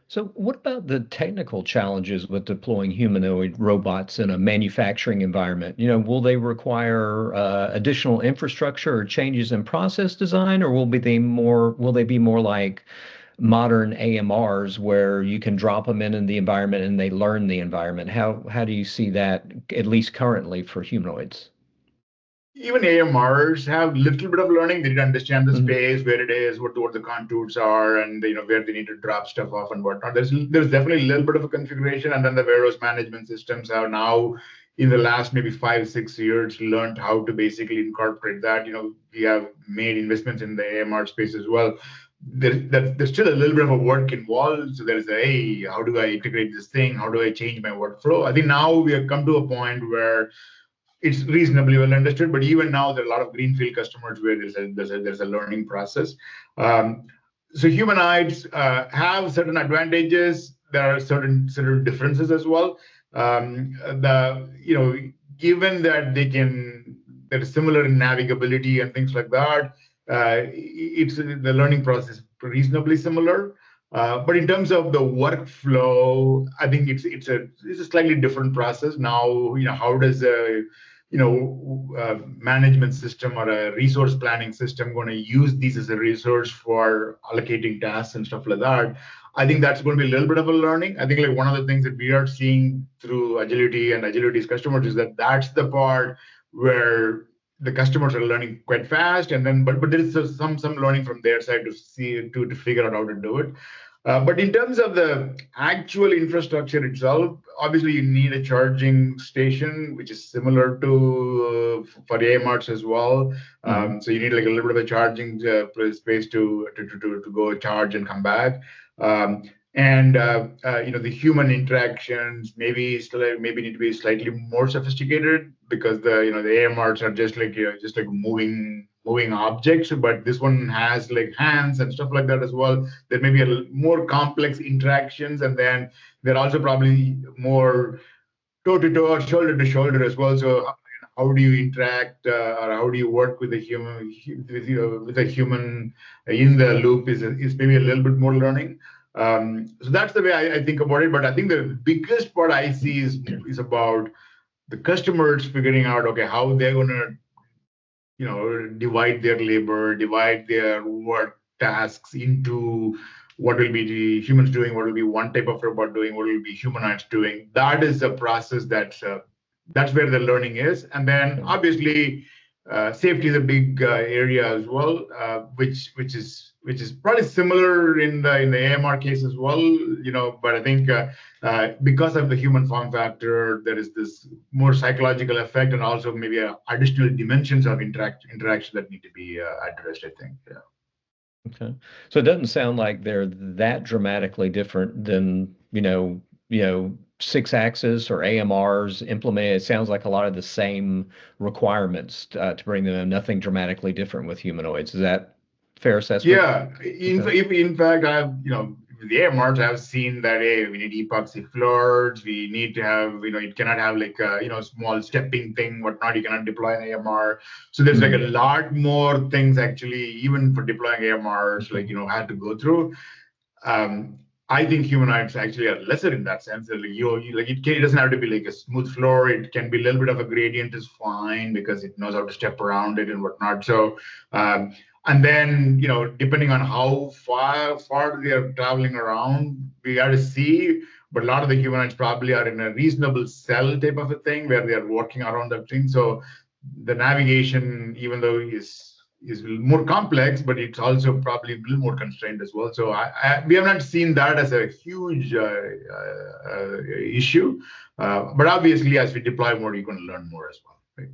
So, what about the technical challenges with deploying humanoid robots in a manufacturing environment? Will they require additional infrastructure or changes in process design, or will they be more like modern AMRs where you can drop them in the environment and they learn the environment? How do you see that, at least currently, for humanoids? Even AMRs have little bit of learning. They need to understand the Hmm. space, where it is, what the contours are, and where they need to drop stuff off and whatnot. There's definitely a little bit of a configuration, and then the warehouse management systems have now, in the last maybe 5 6 years, learned how to basically incorporate that. We have made investments in the AMR space as well. There's still a little bit of a work involved. So there's hey, how do I integrate this thing? How do I change my workflow? I think now we have come to a point where it's reasonably well understood. But even now, there are a lot of greenfield customers where there's a learning process. Um, so humanoids have certain advantages. There are certain differences as well. The given that they're similar in navigability and things like that. It's the learning process reasonably similar. But in terms of the workflow, I think it's a slightly different process now. How does a management system or a resource planning system going to use these as a resource for allocating tasks and stuff like that? I think that's going to be a little bit of a learning. I think like one of the things that we are seeing through Agility and Agility's customers is that that's the part where the customers are learning quite fast, and then but there is some learning from their side to figure out how to do it. But in terms of the actual infrastructure itself, obviously you need a charging station, which is similar to for AMRs as well. Hmm. So you need like a little bit of a charging space to go charge and come back. And the human interactions maybe need to be slightly more sophisticated because the AMRs are just like moving objects, but this one has like hands and stuff like that as well. There may be more complex interactions, and then there are also probably more toe to toe or shoulder to shoulder as well. So how do you interact or how do you work with a human in the loop is maybe a little bit more learning. So that's the way I think about it. But I think the biggest part I see is about the customers figuring out, okay, how they're going to divide their labor, divide their work tasks into what will be the humans doing, what will be one type of robot doing, what will be humanoids doing. That is a process that's where the learning is. And then obviously safety is a big area as well, which is probably similar in the AMR case as well. But I think because of the human form factor, there is this more psychological effect, and also maybe additional dimensions of interaction that need to be addressed. I think. Yeah. Okay. So it doesn't sound like they're that dramatically different than, six axis or AMRs implemented. It sounds like a lot of the same requirements to bring them in, nothing dramatically different with humanoids. Is that fair assessment? Yeah, Okay. in fact, with the AMRs, I've seen that hey, we need epoxy floors. We need to have, it cannot have like a, small stepping thing, whatnot. You cannot deploy an AMR. So there's like a Hmm. lot more things actually, even for deploying AMRs, Okay. like had to go through. Um, I think humanoids actually are lesser in that sense. Like it doesn't have to be like a smooth floor. It can be a little bit of a gradient is fine because it knows how to step around it and whatnot. So, and then depending on how far they are traveling around, we got to see. But a lot of the humanoids probably are in a reasonable cell type of a thing where they are working around that thing. So the navigation, even though is more complex, but it's also probably a little more constrained as well. So we have not seen that as a huge issue. But obviously, as we deploy more, you're going to learn more as well. Right?